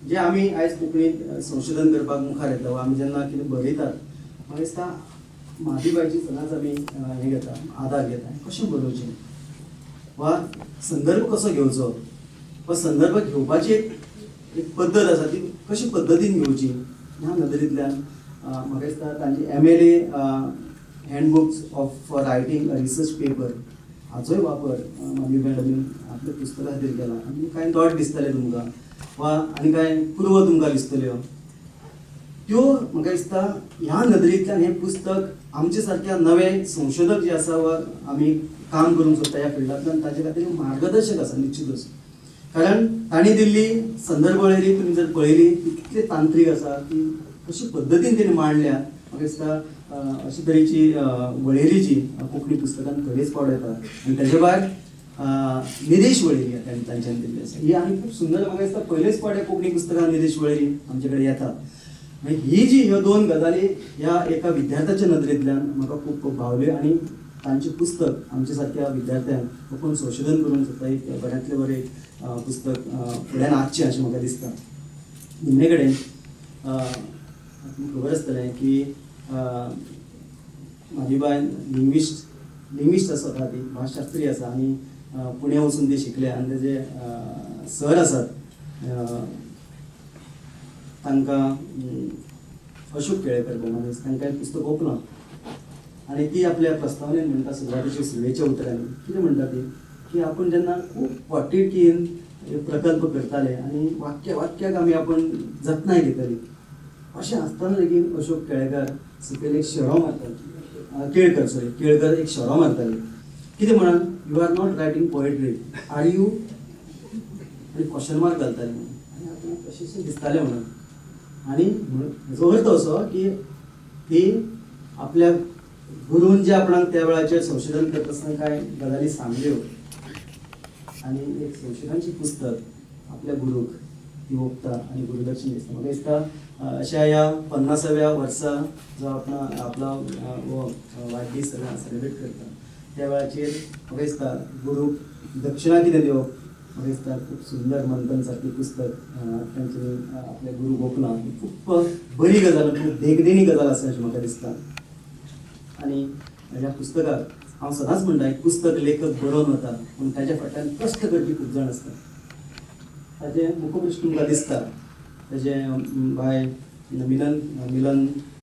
जे आमी आयज कोंकणीत संशोधन करपाक मुखार येता वा आमी जेन्ना कितें बरयतात म्हाका दिसता मादीबाईची सदांच आमी हें घेता आदार घेता कशें बरोवचें वा संदर्भ कसो घेवचो वा संदर्भ घेवपाची एक पद्दत आसा ती कशी पद्दतीन घेवची ह्या नदरेंतल्यान म्हाका दिसता तांची MLA handbooks for writing a research paper हाचोय वापर मादी मॅडमीन आपल्या पुस्तका खातीर केला आनी कांय डॉट दिसतले तुमकां वा आनी कांय पूर्व तुमकां दिसतल्यो त्यो म्हाका दिसता ह्या नदरेंतल्यान हें पुस्तक आमचे सारक्या नवे संशोधक जे आसा वा आमी काम करूंक सोदता ह्या फिल्डांतल्यान ताचे खातीर मार्गदर्शक आसा निश्चितूच कारण तांणी दिल्ली संदर्भ वळेरी तुमी जर पळयली ती कितली तांत्रीक आसा ती कशी पद्दतीन तेणी मांडल्या म्हाका दिसता अशे तरेची वळेरी जी कोंकणी पुस्तकांत खरेंच पावड येता आनी तेजे भायर निदेश वळेरी तांच्यान दिल्ली आसा ही आनी खूब सुंदर म्हाका दिसता पयलेच पावटी कोंकणी पुस्तकां निदेश वळेरी आमचे कडेन येता ही जी ह्यो दोन गजाली ह्या एका विद्यार्थ्याच्या नदरेंतल्यान म्हाका खूब भावल्यो आनी तांचें पुस्तक आमच्या सारक्या विद्यार्थ्यांक कोण संशोधन करूंक सोदता एक बऱ्यांतलें बरें पुस्तक फुड्यान हाडचें अशें म्हाका दिसता निमणे कडेन खबर आसतलें की म्हाजी बाय लिंग्विस्ट आसा स्वता ती भासशास्त्री आसा आनी पुण्या वचून ती शिकल्या आनी तेजे सर आसात तांकां अशोक केळेकर भोवमानीस तांकां एक पुस्तक ओपलां आनी ती आपल्या प्रस्तावनेन म्हणटा सुरवातेच्या सुरवेच्या उतरांनी कितें म्हणटा ती की आपूण जेन्ना खूब वाटेकीन प्रकल्प करताले आनी वाक्याक आमी आपूण जतनाय घेतली अशें आसतना लेगीत अशोक केळेकर सकयल एक शेरो मारताले केळकर एक शेरो मारताले कितें म्हणून you are not writing poetry are you आनी क्वेश्चन मार्क घालताले आनी आपणाक कशेंशें दिसतालें म्हणून आनी हेजो अर्थ असो की ती आपल्या गुरून जे आपणाक त्या वेळाचेर संशोधन करता आसतना कांय गजाली सांगल्यो आनी एक संशोधनाची पुस्तक आपल्या गुरूक ती ओंपता आनी गुरुदक्षिण दिसता म्हाका दिसता अशा ह्या 50व्या वर्सा जो आपला वाडदीस सेलिब्रेट करता त्या वेळाचेर म्हाका दिसता गुरूक दक्षिणा कितें दिवप म्हाका दिसता खूब सुंदर मंथन सारकी पुस्तक तांच्यांनी आपल्या गुरूक ओंपलां खूब बरी गजाल खूब देखदेणी गजाल आसा अशें म्हाका दिसता आनी ह्या पुस्तकाक हांव सदांच म्हणटा एक पुस्तक लेखक बरोवन वता पूण ताच्या फाटल्यान कश्ट करपी खूब जाण आसता ताजें मुखपृश्ठ तुमकां दिसता ताजें भाय मिलन